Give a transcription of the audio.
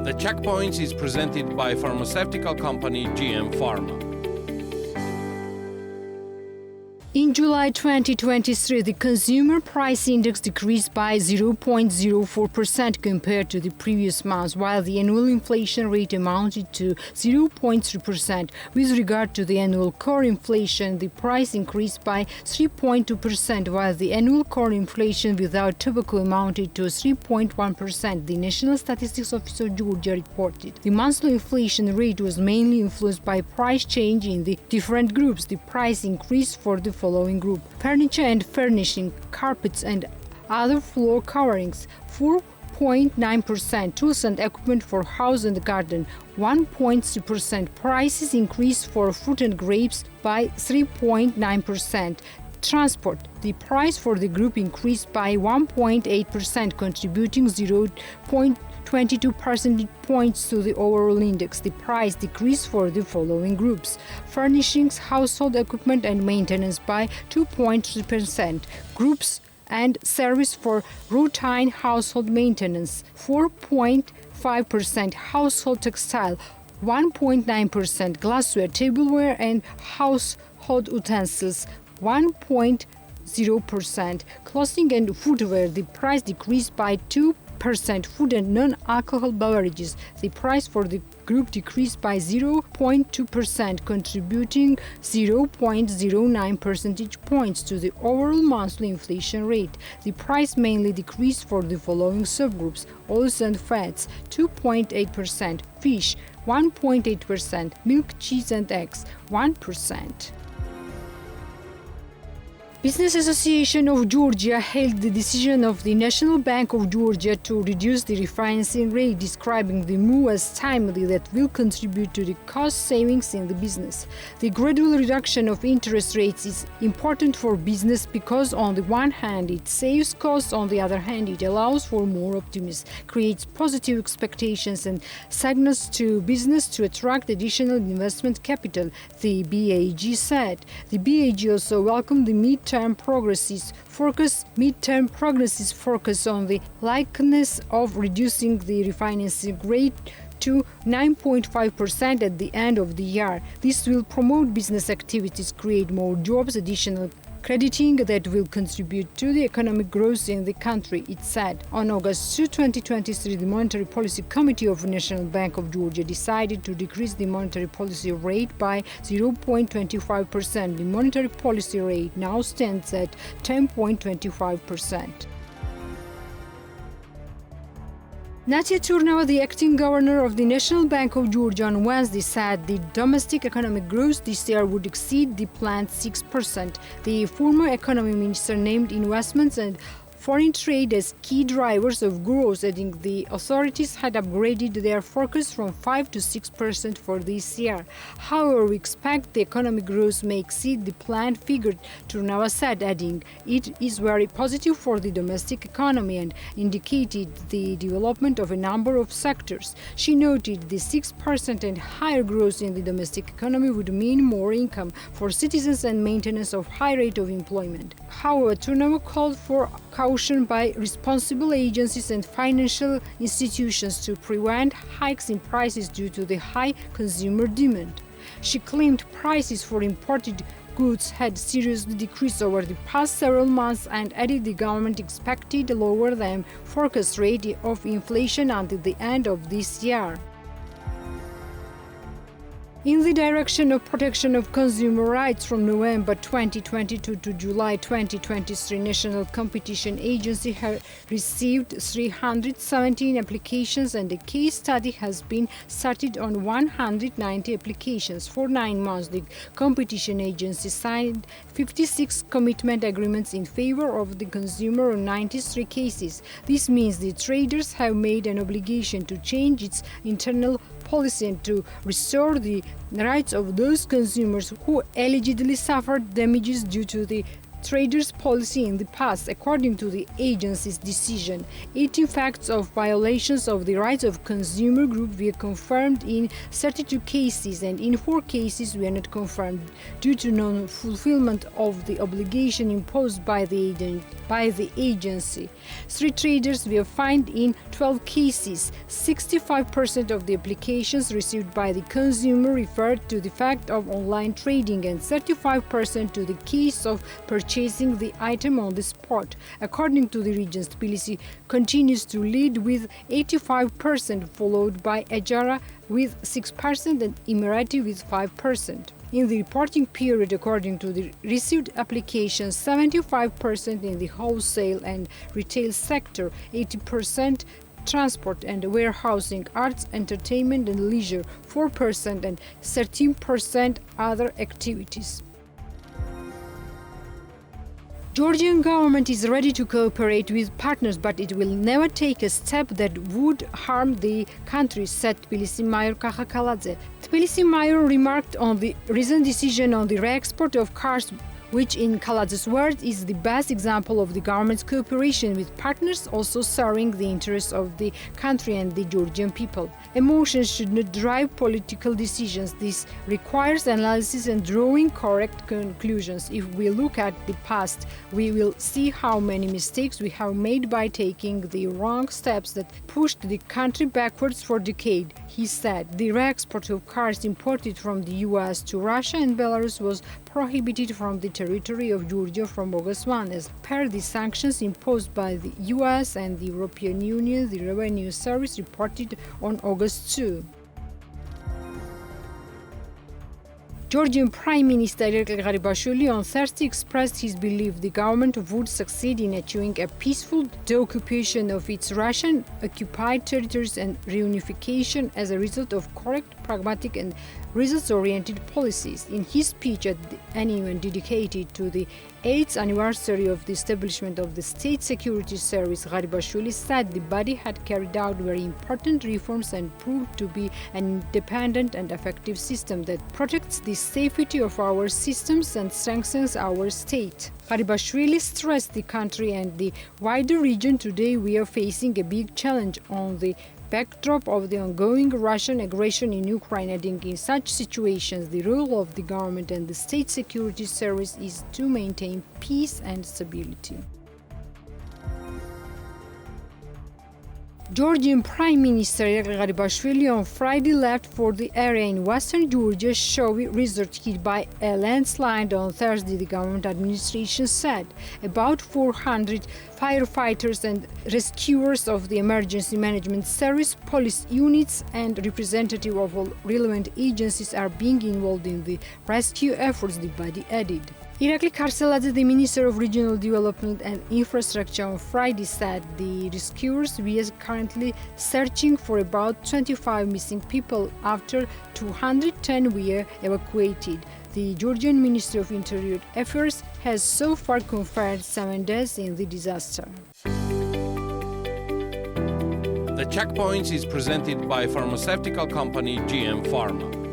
The Checkpoints is presented by pharmaceutical company GM Pharma. In July 2023, the consumer price index decreased by 0.04% compared to the previous month, while the annual inflation rate amounted to 0.3%. With regard to the annual core inflation, the price increased by 3.2%, while the annual core inflation without tobacco amounted to 3.1%, the National Statistics Office of Georgia reported. The monthly inflation rate was mainly influenced by price change in the different groups. The price increased for the following group: furniture and furnishing, carpets and other floor coverings 4.9%, tools and equipment for house and garden 1.3%, prices increased for fruit and grapes by 3.9%. Transport, the price for the group increased by 1.8%, contributing 0.22 percentage points to the overall index. The price decreased for the following groups: furnishings, household equipment and maintenance by 2.3%, groups and service for routine household maintenance 4.5%, household textile 1.9%, glassware, tableware and household utensils 1.0%, clothing and footwear, the price decreased by 2%, food and non-alcohol beverages, the price for the group decreased by 0.2%, contributing 0.09 percentage points to the overall monthly inflation rate. The price mainly decreased for the following subgroups: oils and fats 2.8%, fish 1.8%, milk, cheese and eggs 1%. Business Association of Georgia hailed the decision of the National Bank of Georgia to reduce the refinancing rate, describing the move as timely that will contribute to the cost savings in the business. The gradual reduction of interest rates is important for business because on the one hand it saves costs, on the other hand it allows for more optimism, creates positive expectations and signals to business to attract additional investment capital, the BAG said. The BAG also welcomed the midterm prognosis focus on the likeliness of reducing the refinancing rate to 9.5% at the end of the year. This will promote business activities, create more jobs, additional crediting that will contribute to the economic growth in the country, it said. On August 2, 2023, the Monetary Policy Committee of the National Bank of Georgia decided to decrease the monetary policy rate by 0.25%. The monetary policy rate now stands at 10.25%. Natia, the acting governor of the National Bank of Georgia, on Wednesday said the domestic economic growth this year would exceed the planned 6%. The former economy minister named investments and foreign trade as key drivers of growth, adding the authorities had upgraded their forecast from 5 to 6% for this year. However, we expect the economic growth may exceed the planned figure, Turnava said, adding it is very positive for the domestic economy and indicated the development of a number of sectors. She noted the 6% and higher growth in the domestic economy would mean more income for citizens and maintenance of high rate of employment. However, Turnava called for caution by responsible agencies and financial institutions to prevent hikes in prices due to the high consumer demand. She claimed prices for imported goods had seriously decreased over the past several months and added the government expected a lower than forecast rate of inflation until the end of this year. In the direction of protection of consumer rights, from November 2022 to July 2023, National Competition Agency has received 317 applications and a case study has been started on 190 applications. For 9 months, the Competition Agency signed 56 commitment agreements in favor of the consumer on 93 cases. This means the traders have made an obligation to change its internal policy and to restore the rights of those consumers who allegedly suffered damages due to the traders' policy in the past. According to the agency's decision, 18 facts of violations of the rights of consumer group were confirmed in 32 cases, and in 4 cases were not confirmed due to non-fulfillment of the obligation imposed by the agency. 3 traders were fined in 12 cases. 65% of the applications received by the consumer referred to the fact of online trading and 35% to the case of purchasing the item on the spot. According to the regions, Tbilisi continues to lead with 85%, followed by Ajara with 6% and Emirati with 5%. In the reporting period, according to the received applications, 75% in the wholesale and retail sector, 80% transport and warehousing, arts, entertainment and leisure, 4% and 13% other activities. Georgian government is ready to cooperate with partners, but it will never take a step that would harm the country, said Tbilisi Mayor Kaladze. Tbilisi Mayor remarked on the recent decision on the re-export of cars, which in Kaladze's words is the best example of the government's cooperation with partners also serving the interests of the country and the Georgian people. Emotions should not drive political decisions. This requires analysis and drawing correct conclusions. If we look at the past, we will see how many mistakes we have made by taking the wrong steps that pushed the country backwards for decades, he said. The re-export of cars imported from the US to Russia and Belarus was prohibited from the territory of Georgia from August 1, as per the sanctions imposed by the US and the European Union, the Revenue Service reported on August 2. Georgian Prime Minister Garibashvili on Thursday expressed his belief the government would succeed in achieving a peaceful deoccupation of its Russian-occupied territories and reunification as a result of correct, pragmatic and results-oriented policies. In his speech at an event dedicated to the 8th anniversary of the establishment of the State Security Service, Garibashvili said the body had carried out very important reforms and proved to be an independent and effective system that protects the safety of our systems and strengthens our state. Garibashvili stressed the country and the wider region today we are facing a big challenge on the backdrop of the ongoing Russian aggression in Ukraine, adding in such situations the role of the government and the State Security Service is to maintain peace and stability. Georgian Prime Minister Garibashvili on Friday left for the area in western Georgia, Showy resort hit by a landslide on Thursday, the government administration said. About 400 firefighters and rescuers of the Emergency Management Service, police units and representatives of all relevant agencies are being involved in the rescue efforts, the body added. Irakli Karseladze, the Minister of Regional Development and Infrastructure, on Friday said the rescuers were currently searching for about 25 missing people after 210 were evacuated. The Georgian Ministry of Interior Affairs has so far confirmed 7 deaths in the disaster. The Checkpoints is presented by pharmaceutical company GM Pharma.